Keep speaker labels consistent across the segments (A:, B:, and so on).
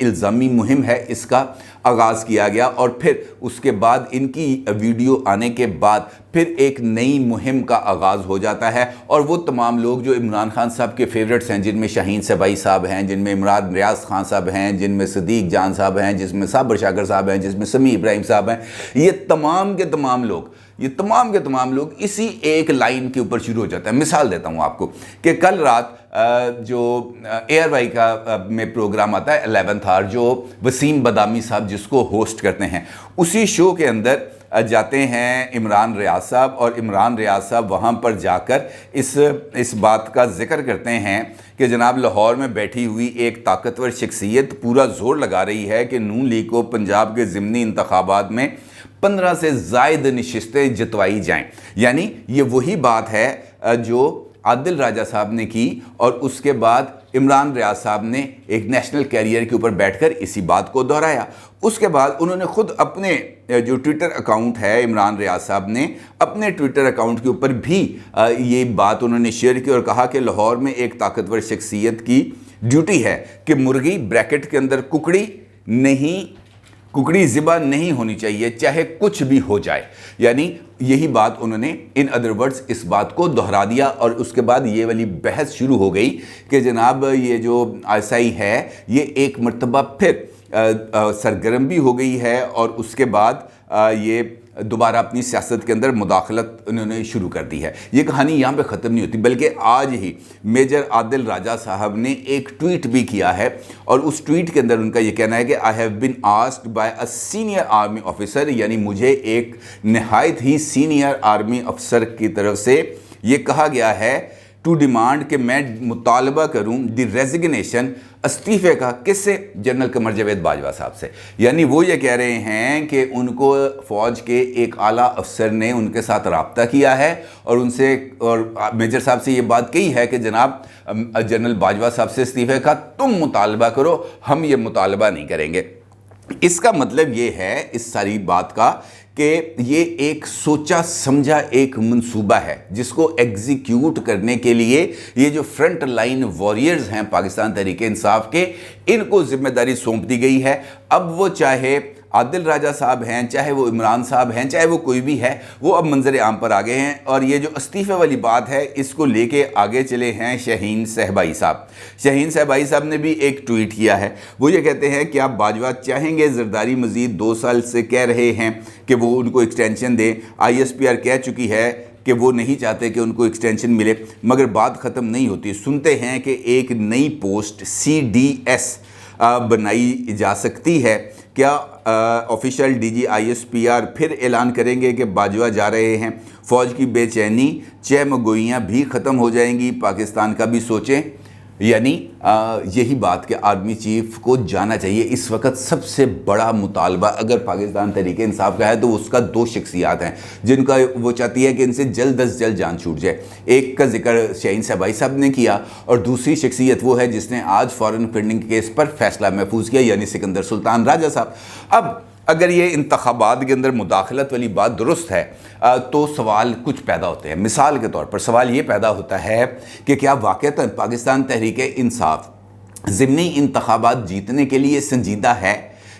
A: الزامی مہم ہے اس کا آغاز کیا گیا، اور پھر اس کے بعد ان کی ویڈیو آنے کے بعد پھر ایک نئی مہم کا آغاز ہو جاتا ہے، اور وہ تمام لوگ جو عمران خان صاحب کے فیورٹس ہیں، جن میں شاہین صبائی صاحب ہیں، جن میں عمران ریاض خان صاحب ہیں، جن میں صدیق جان صاحب ہیں، جس میں صابر شاکر صاحب ہیں، جس میں سمیع ابراہیم صاحب ہیں، یہ تمام کے تمام لوگ اسی ایک لائن کے اوپر شروع ہو جاتا ہے۔ مثال دیتا ہوں آپ کو کہ کل رات جو ایئر وائی کا میں پروگرام آتا ہے 11th آور، جو وسیم بادامی صاحب جس کو ہوسٹ کرتے ہیں، اسی شو کے اندر جاتے ہیں عمران ریاض صاحب، اور عمران ریاض صاحب وہاں پر جا کر اس بات کا ذکر کرتے ہیں کہ جناب لاہور میں بیٹھی ہوئی ایک طاقتور شخصیت پورا زور لگا رہی ہے کہ نون لیگ کو پنجاب کے ضمنی انتخابات میں 15 سے زائد نشستیں جتوائی جائیں۔ یعنی یہ وہی بات ہے جو عادل راجہ صاحب نے کی، اور اس کے بعد عمران ریاض صاحب نے ایک نیشنل کیریئر کے اوپر بیٹھ کر اسی بات کو دہرایا۔ اس کے بعد انہوں نے خود اپنے جو ٹویٹر اکاؤنٹ ہے، عمران ریاض صاحب نے اپنے ٹویٹر اکاؤنٹ کے اوپر بھی یہ بات انہوں نے شیئر کی، اور کہا کہ لاہور میں ایک طاقتور شخصیت کی ڈیوٹی ہے کہ مرغی بریکٹ کے اندر ککڑی ذبح نہیں ہونی چاہیے، چاہے کچھ بھی ہو جائے۔ یعنی یہی بات انہوں نے ان ادر ورڈز اس بات کو دہرا دیا، اور اس کے بعد یہ والی بحث شروع ہو گئی کہ جناب یہ جو آئی ہے یہ ایک مرتبہ پھر سرگرم بھی ہو گئی ہے، اور اس کے بعد یہ دوبارہ اپنی سیاست کے اندر مداخلت انہوں نے شروع کر دی ہے۔ یہ کہانی یہاں پہ ختم نہیں ہوتی، بلکہ آج ہی میجر عادل راجہ صاحب نے ایک ٹویٹ بھی کیا ہے، اور اس ٹویٹ کے اندر ان کا یہ کہنا ہے کہ I have been asked by a senior army officer، یعنی مجھے ایک نہایت ہی سینئر آرمی افسر کی طرف سے یہ کہا گیا ہے ٹو ڈیمانڈ کہ میں مطالبہ کروں دی ریزگنیشن، استعفے کا، کس سے؟ جنرل قمر جاوید باجوہ صاحب سے۔ یعنی وہ یہ کہہ رہے ہیں کہ ان کو فوج کے ایک اعلیٰ افسر نے ان کے ساتھ رابطہ کیا ہے، اور ان سے اور میجر صاحب سے یہ بات کہی ہے کہ جناب جنرل باجوہ صاحب سے استعفے کا تم مطالبہ کرو، ہم یہ مطالبہ نہیں کریں گے۔ اس کا مطلب یہ ہے اس ساری بات کا کہ یہ ایک سوچا سمجھا ایک منصوبہ ہے جس کو ایگزیکیوٹ کرنے کے لیے یہ جو فرنٹ لائن واریئرز ہیں پاکستان تحریک انصاف کے، ان کو ذمہ داری سونپ دی گئی ہے۔ اب وہ چاہے عادل راجہ صاحب ہیں، چاہے وہ عمران صاحب ہیں، چاہے وہ کوئی بھی ہے، وہ اب منظر عام پر آگے ہیں، اور یہ جو استعفے والی بات ہے اس کو لے کے آگے چلے ہیں شاہین صبائی صاحب۔ شاہین صبائی صاحب نے بھی ایک ٹویٹ کیا ہے، وہ یہ کہتے ہیں کہ آپ باجوہ چاہیں گے، زرداری مزید 2 سال سے کہہ رہے ہیں کہ وہ ان کو ایکسٹینشن دیں، ISPR کہہ چکی ہے کہ وہ نہیں چاہتے کہ ان کو ایکسٹینشن ملے، مگر بات ختم نہیں ہوتی۔ سنتے ہیں کہ ایک نئی پوسٹ CDS بنائی جا سکتی ہے، کیا آفیشل DG ISPR پھر اعلان کریں گے کہ باجوہ جا رہے ہیں؟ فوج کی بے چینی، چہمگوئیاں بھی ختم ہو جائیں گی، پاکستان کا بھی سوچیں۔ یعنی یہی بات کہ آرمی چیف کو جانا چاہیے۔ اس وقت سب سے بڑا مطالبہ اگر پاکستان تحریک انصاف کا ہے تو اس کا 2 شخصیات ہیں جن کا وہ چاہتی ہے کہ ان سے جلد از جلد جان چھوٹ جائے۔ ایک کا ذکر شاہین صبائی صاحب نے کیا، اور دوسری شخصیت وہ ہے جس نے آج فارن فنڈنگ کیس پر فیصلہ محفوظ کیا، یعنی سکندر سلطان راجہ صاحب۔ اب اگر یہ انتخابات کے اندر مداخلت والی بات درست ہے تو سوال کچھ پیدا ہوتے ہیں۔ مثال کے طور پر سوال یہ پیدا ہوتا ہے کہ کیا واقعتاً پاکستان تحریک انصاف ضمنی انتخابات جیتنے کے لیے سنجیدہ ہے؟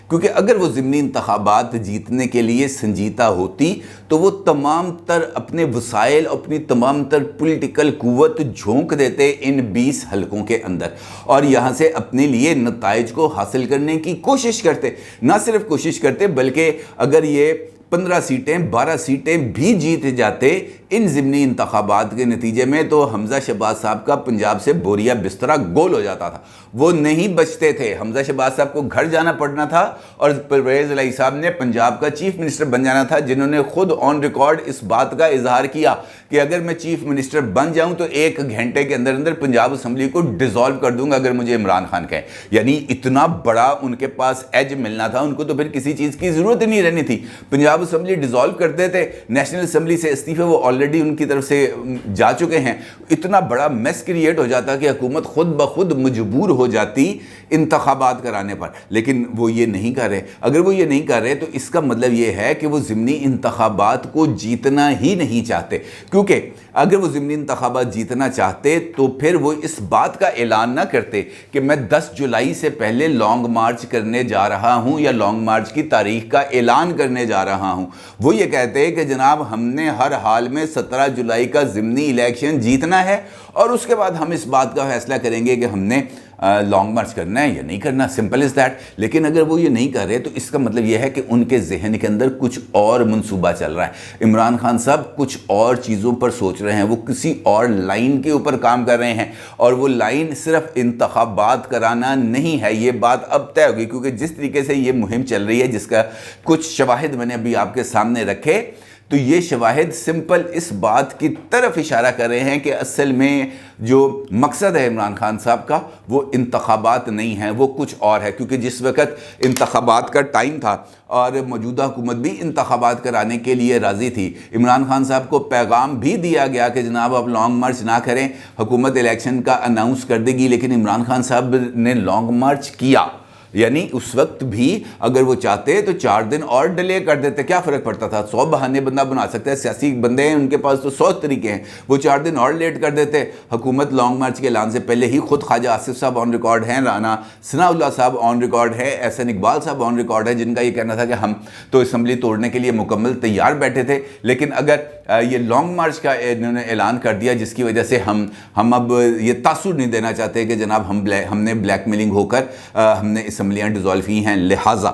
A: کیونکہ اگر وہ ضمنی انتخابات جیتنے کے لیے سنجیدہ ہوتی تو وہ تمام تر اپنے وسائل، اپنی تمام تر پولیٹیکل قوت جھونک دیتے ان 20 حلقوں کے اندر، اور یہاں سے اپنے لیے نتائج کو حاصل کرنے کی کوشش کرتے۔ نہ صرف کوشش کرتے بلکہ اگر یہ 15 سیٹیں 12 سیٹیں بھی جیت جاتے ان ضمنی انتخابات کے نتیجے میں، تو حمزہ شہباز صاحب کا پنجاب سے بوریا بسترا گول ہو جاتا تھا۔ وہ نہیں بچتے تھے، حمزہ شہباز صاحب کو گھر جانا پڑنا تھا، اور پرویز الہی صاحب نے پنجاب کا چیف منسٹر بن جانا تھا، جنہوں نے خود آن ریکارڈ اس بات کا اظہار کیا کہ اگر میں چیف منسٹر بن جاؤں تو 1 گھنٹے کے اندر اندر پنجاب اسمبلی کو ڈیزالو کر دوں گا اگر مجھے عمران خان کہیں۔ یعنی اتنا بڑا ان کے پاس ایج ملنا تھا، ان کو تو پھر کسی چیز کی ضرورت نہیں رہنی تھی۔ پنجاب اسمبلی ڈیزالو کرتے تھے، نیشنل اسمبلی سے استعفے وہ آلریڈی ان کی طرف سے جا چکے ہیں، اتنا بڑا میس کریٹ ہو جاتا کہ حکومت خود بخود مجبور ہو جاتی انتخابات کرانے پر، لیکن وہ یہ نہیں کر رہے۔ اگر وہ یہ نہیں کر رہے تو اس کا مطلب یہ ہے کہ وہ ضمنی انتخابات کو جیتنا ہی نہیں چاہتے، کیونکہ اگر وہ ضمنی انتخابات جیتنا چاہتے تو پھر وہ اس بات کا اعلان نہ کرتے کہ میں 10 جولائی سے پہلے لانگ مارچ کرنے جا رہا ہوں یا لانگ مارچ کی تاریخ کا اعلان کرنے جا رہا ہوں۔ وہ یہ کہتے ہیں کہ جناب ہم نے ہر حال میں 17 جولائی کا ضمنی الیکشن جیتنا ہے اور اس کے بعد ہم اس بات کا فیصلہ کریں گے کہ ہم نے لانگ مارچ کرنا ہے یا نہیں کرنا، سمپل از دیٹ۔ لیکن اگر وہ یہ نہیں کر رہے تو اس کا مطلب یہ ہے کہ ان کے ذہن کے اندر کچھ اور منصوبہ چل رہا ہے۔ عمران خان صاحب کچھ اور چیزوں پر سوچ رہے ہیں، وہ کسی اور لائن کے اوپر کام کر رہے ہیں، اور وہ لائن صرف انتخابات کرانا نہیں ہے۔ یہ بات اب طے ہوگی، کیونکہ جس طریقے سے یہ مہم چل رہی ہے، جس کا کچھ شواہد میں نے ابھی آپ کے سامنے رکھے، تو یہ شواہد سمپل اس بات کی طرف اشارہ کر رہے ہیں کہ اصل میں جو مقصد ہے عمران خان صاحب کا وہ انتخابات نہیں ہے، وہ کچھ اور ہے۔ کیونکہ جس وقت انتخابات کا ٹائم تھا اور موجودہ حکومت بھی انتخابات کرانے کے لیے راضی تھی، عمران خان صاحب کو پیغام بھی دیا گیا کہ جناب آپ لانگ مارچ نہ کریں، حکومت الیکشن کا اناؤنس کر دے گی، لیکن عمران خان صاحب نے لانگ مارچ کیا۔ یعنی اس وقت بھی اگر وہ چاہتے تو 4 دن اور ڈیلے کر دیتے، کیا فرق پڑتا تھا؟ 100 بہانے بندہ بنا سکتا ہے، سیاسی بندے ہیں ان کے پاس تو 100 طریقے ہیں، وہ 4 دن اور لیٹ کر دیتے۔ حکومت لانگ مارچ کے اعلان سے پہلے ہی خود خواجہ آصف صاحب آن ریکارڈ ہیں، رانا ثناء اللہ صاحب آن ریکارڈ ہے، احسن اقبال صاحب آن ریکارڈ ہے، جن کا یہ کہنا تھا کہ ہم تو اسمبلی توڑنے کے لیے مکمل تیار بیٹھے تھے، لیکن اگر یہ لانگ مارچ کا انہوں نے اعلان کر دیا جس کی وجہ سے ہم اب یہ تاثر نہیں دینا چاہتے کہ جناب ہم نے بلیک میلنگ ہو کر ہم نے اسمبلیاں ڈیزالو کی ہیں، لہٰذا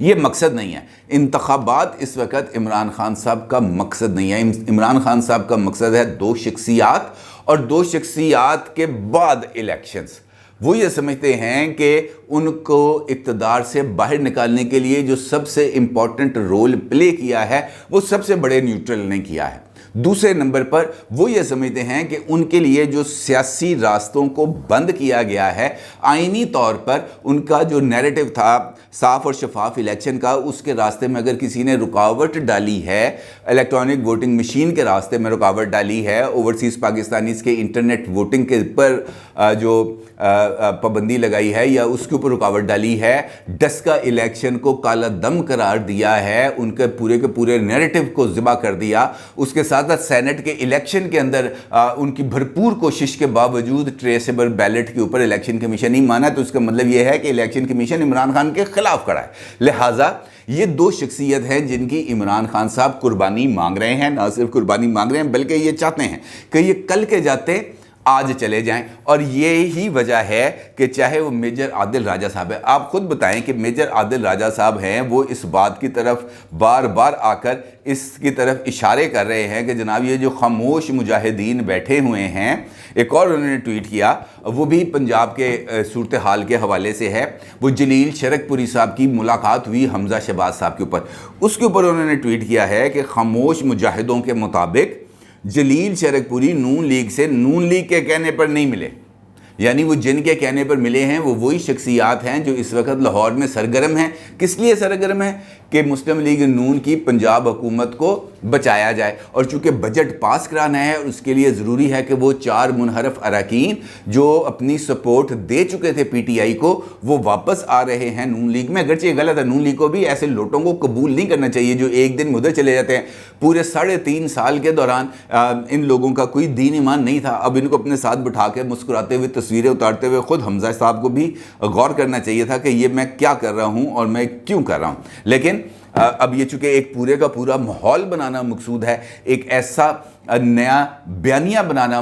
A: یہ مقصد نہیں ہے۔ انتخابات اس وقت عمران خان صاحب کا مقصد نہیں ہے۔ عمران خان صاحب کا مقصد ہے 2 شخصیات، اور 2 شخصیات کے بعد الیکشنز۔ وہ یہ سمجھتے ہیں کہ ان کو اقتدار سے باہر نکالنے کے لیے جو سب سے امپورٹنٹ رول پلے کیا ہے وہ سب سے بڑے نیوٹرل نے کیا ہے۔ دوسرے نمبر پر وہ یہ سمجھتے ہیں کہ ان کے لیے جو سیاسی راستوں کو بند کیا گیا ہے، آئینی طور پر ان کا جو نیریٹو تھا صاف اور شفاف الیکشن کا، اس کے راستے میں اگر کسی نے رکاوٹ ڈالی ہے، الیکٹرانک ووٹنگ مشین کے راستے میں رکاوٹ ڈالی ہے، اوورسیز پاکستانیز کے انٹرنیٹ ووٹنگ کے پر جو پابندی لگائی ہے یا اس کے اوپر رکاوٹ ڈالی ہے، ڈسکا الیکشن کو کالا دم قرار دیا ہے، ان کے پورے نیریٹو کو ذبح کر دیا، اس کے ساتھ سینٹ کے الیکشن کے اندر ان کی بھرپور کوشش کے باوجود ٹریسیبل بیلٹ کے اوپر الیکشن کمیشن نہیں مانا، تو اس کا مطلب یہ ہے کہ الیکشن کمیشن عمران خان کے خلاف کھڑا ہے۔ لہٰذا یہ 2 شخصیت ہیں جن کی عمران خان صاحب قربانی مانگ رہے ہیں، نہ صرف قربانی مانگ رہے ہیں بلکہ یہ چاہتے ہیں کہ یہ کل کے جاتے آج چلے جائیں، اور یہی وجہ ہے کہ چاہے وہ میجر عادل راجہ صاحب ہے، آپ خود بتائیں کہ میجر عادل راجہ صاحب ہیں، وہ اس بات کی طرف بار بار آ کر اس کی طرف اشارے کر رہے ہیں کہ جناب یہ جو خاموش مجاہدین بیٹھے ہوئے ہیں، ایک اور انہوں نے ٹویٹ کیا، وہ بھی پنجاب کے صورتحال کے حوالے سے ہے، وہ جلیل شرک پوری صاحب کی ملاقات ہوئی حمزہ شہباز صاحب کے اوپر، اس کے اوپر انہوں نے ٹویٹ کیا ہے کہ خاموش مجاہدوں کے مطابق جلیل شرک پوری نون لیگ سے نون لیگ کے کہنے پر نہیں ملے، یعنی وہ جن کے کہنے پر ملے ہیں وہ وہی شخصیات ہیں جو اس وقت لاہور میں سرگرم ہیں۔ کس لیے سرگرم ہیں؟ کہ مسلم لیگ نون کی پنجاب حکومت کو بچایا جائے، اور چونکہ بجٹ پاس کرانا ہے اس کے لیے ضروری ہے کہ وہ 4 منحرف اراکین جو اپنی سپورٹ دے چکے تھے پی ٹی آئی کو، وہ واپس آ رہے ہیں نون لیگ میں۔ اگرچہ غلط ہے، نون لیگ کو بھی ایسے لوٹوں کو قبول نہیں کرنا چاہیے جو ایک دن ادھر چلے جاتے ہیں۔ پورے 3.5 سال کے دوران ان لوگوں کا کوئی دین ایمان نہیں تھا، اب ان کو اپنے ساتھ بٹھا کے مسکراتے ہوئے تصویریں اتارتے ہوئے خود حمزہ صاحب کو بھی غور کرنا چاہیے تھا کہ یہ میں کیا کر رہا ہوں اور میں کیوں کر رہا ہوں۔ لیکن اب یہ چونکہ ایک پورے کا پورا ماحول بنانا مقصود ہے، ایک ایسا نیا بیانیہ بنانا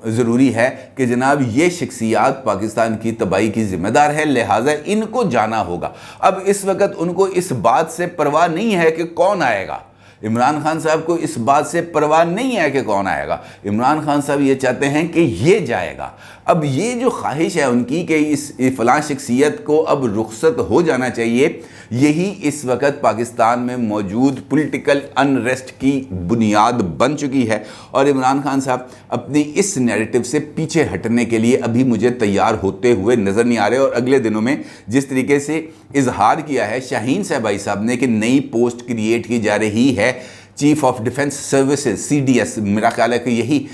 A: ضروری ہے کہ جناب یہ شخصیات پاکستان کی تباہی کی ذمہ دار ہے، لہٰذا ان کو جانا ہوگا۔ اب اس وقت ان کو اس بات سے پرواہ نہیں ہے کہ کون آئے گا، عمران خان صاحب کو اس بات سے پرواہ نہیں ہے کہ کون آئے گا، عمران خان صاحب یہ چاہتے ہیں کہ یہ جائے گا۔ اب یہ جو خواہش ہے ان کی کہ اس فلاں شخصیت کو اب رخصت ہو جانا چاہیے، یہی اس وقت پاکستان میں موجود پولیٹیکل انریسٹ کی بنیاد بن چکی ہے، اور عمران خان صاحب اپنی اس نیریٹو سے پیچھے ہٹنے کے لیے ابھی مجھے تیار ہوتے ہوئے نظر نہیں آ رہے۔ اور اگلے دنوں میں جس طریقے سے اظہار کیا ہے شاہین صاحب نے کہ نئی پوسٹ کریٹ کی جا رہی ہے chief of defence services CDS، میرا خیال ہے کہ یہی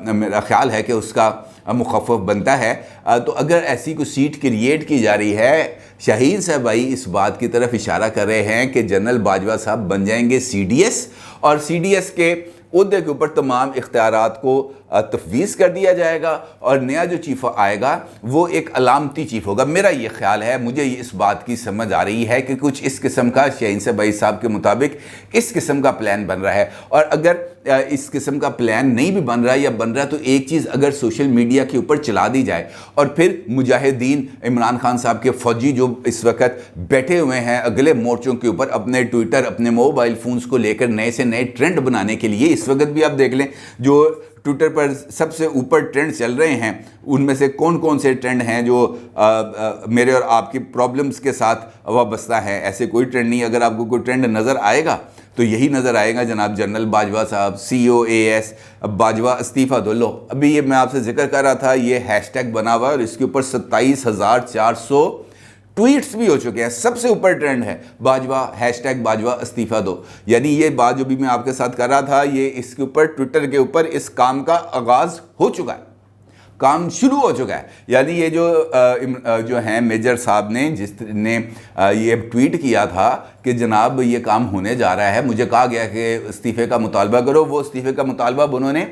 A: میرا خیال ہے کہ اس کا مخفف بنتا ہے. تو اگر ایسی کوئی سیٹ کریٹ کی جا رہی ہے، شاہین صاحب بھائی اس بات کی طرف اشارہ کر رہے ہیں کہ جنرل باجوہ صاحب بن جائیں گے CDS، اور CDS کے عہدے کے اوپر تمام اختیارات کو تفویض کر دیا جائے گا، اور نیا جو چیف آئے گا وہ ایک علامتی چیف ہوگا. میرا یہ خیال ہے، مجھے اس بات کی سمجھ آ رہی ہے کہ کچھ اس قسم کا شاہین صاحب کے مطابق اس قسم کا پلان بن رہا ہے. اور اگر اس قسم کا پلان نہیں بھی بن رہا یا بن رہا، تو ایک چیز اگر سوشل میڈیا کے اوپر چلا دی جائے، اور پھر مجاہدین عمران خان صاحب کے فوجی جو اس وقت بیٹھے ہوئے ہیں اگلے مورچوں کے اوپر اپنے ٹویٹر، اپنے موبائل فونز کو لے کر نئے سے نئے ٹرینڈ بنانے کے لیے، اس وقت بھی آپ دیکھ لیں جو ٹویٹر پر سب سے اوپر ٹرینڈ چل رہے ہیں، ان میں سے کون کون سے ٹرینڈ ہیں جو میرے اور آپ کی پرابلمز کے ساتھ وابستہ ہیں. ایسے کوئی ٹرینڈ نہیں. اگر آپ کو کوئی ٹرینڈ نظر آئے گا تو یہی نظر آئے گا، جناب جنرل باجوہ صاحب COAS باجوہ استعفیٰ دو. لو ابھی یہ میں آپ سے ذکر کر رہا تھا، یہ ہیش ٹیگ بنا ہوا ہے اور اس کے اوپر 27,400 ٹویٹس بھی ہو چکے ہیں. سب سے اوپر ٹرینڈ ہے باجوہ ہیش ٹیگ باجوہ استعفیٰ دو. یعنی یہ بات جو بھی میں آپ کے ساتھ کر رہا تھا، یہ اس کے اوپر ٹویٹر کے اوپر اس کام کا آغاز ہو چکا ہے، کام شروع ہو چکا ہے. یعنی یہ جو ہیں میجر صاحب نے، جس نے یہ ٹویٹ کیا تھا کہ جناب یہ کام ہونے جا رہا ہے، مجھے کہا گیا کہ استعفے کا مطالبہ کرو، وہ استعفے کا مطالبہ انہوں نے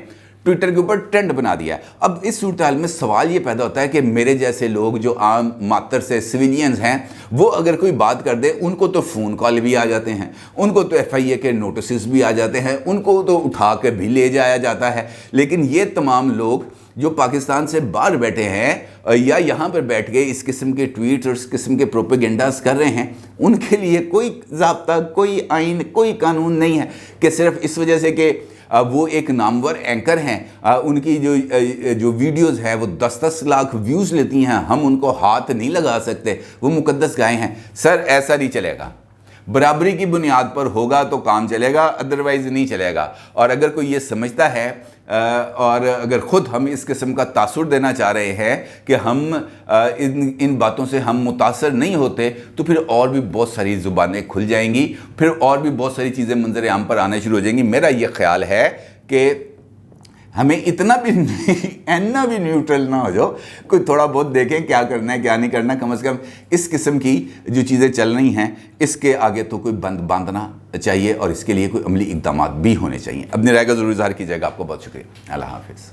A: ٹویٹر کے اوپر ٹرینڈ بنا دیا. اب اس صورتحال میں سوال یہ پیدا ہوتا ہے کہ میرے جیسے لوگ جو عام ماتر سے سویلینز ہیں، وہ اگر کوئی بات کر دے، ان کو تو فون کال بھی آ جاتے ہیں، ان کو تو FIA کے نوٹسز بھی آ جاتے ہیں، ان کو تو اٹھا کے بھی لے جایا جاتا ہے. لیکن یہ تمام لوگ جو پاکستان سے باہر بیٹھے ہیں یا یہاں پر بیٹھ کے اس قسم کے ٹویٹ اور اس قسم کے پروپیگنڈاز کر رہے ہیں، ان کے لیے کوئی ضابطہ، کوئی آئین، کوئی قانون نہیں ہے کہ صرف اس وجہ سے کہ وہ ایک نامور اینکر ہیں، ان کی جو ویڈیوز ہیں وہ 10-10 لاکھ ویوز لیتی ہیں، ہم ان کو ہاتھ نہیں لگا سکتے، وہ مقدس گائے ہیں. سر ایسا نہیں چلے گا. برابری کی بنیاد پر ہوگا تو کام چلے گا، ادروائز نہیں چلے گا. اور اگر کوئی یہ سمجھتا ہے اور اگر خود ہم اس قسم کا تاثر دینا چاہ رہے ہیں کہ ہم ان باتوں سے ہم متاثر نہیں ہوتے، تو پھر اور بھی بہت ساری زبانیں کھل جائیں گی، پھر اور بھی بہت ساری چیزیں منظر عام پر آنے شروع ہو جائیں گی. میرا یہ خیال ہے کہ ہمیں اتنا بھی بھی نیوٹرل نہ ہو جاؤ، کوئی تھوڑا بہت دیکھیں کیا کرنا ہے کیا نہیں کرنا. کم از کم اس قسم کی جو چیزیں چل رہی ہیں اس کے آگے تو کوئی بند باندھنا چاہیے، اور اس کے لیے کوئی عملی اقدامات بھی ہونے چاہیے. اپنی رائے کا ضرور اظہار کیجیے گا. آپ کو بہت شکریہ. اللہ حافظ.